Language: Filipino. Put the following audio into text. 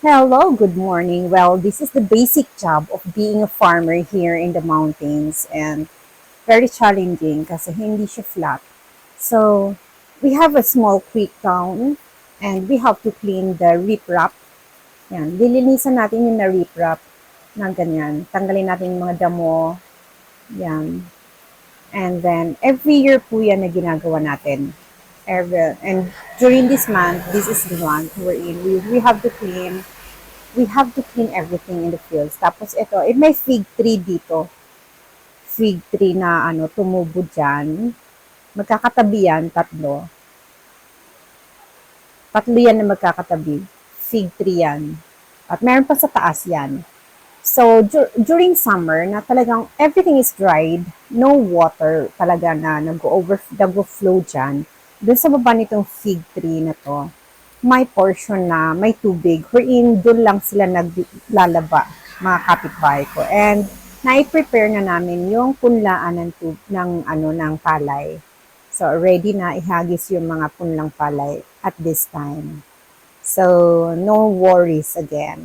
Hello, good morning. Well, this is the basic job of being a farmer here in the mountains and very challenging kasi hindi siya flat. So, we have a small creek down and we have to clean the riprap. Yan, lilinisan natin yung na-riprap na ganyan. Tanggalin natin yung mga damo. Yan. And then, every year po yan na ginagawa natin. And during this month, this is the month we're in. We have to clean everything in the fields. Tapos ito, may fig tree dito. Fig tree na tumubo dyan. Magkakatabi yan, tatlo. Tatlo yan na magkakatabi. Fig tree yan. At meron pa sa taas yan. So, during summer, na talagang everything is dried, no water talaga na nag-overflow dyan. Doon sa baba nitong fig tree na to, may portion na may tubig, wherein doon lang sila naglalaba, mga kapitbahay ko. And na-prepare na namin yung punlaan ng palay. So, ready na ihagis yung mga punlang palay at this time. So, no worries again.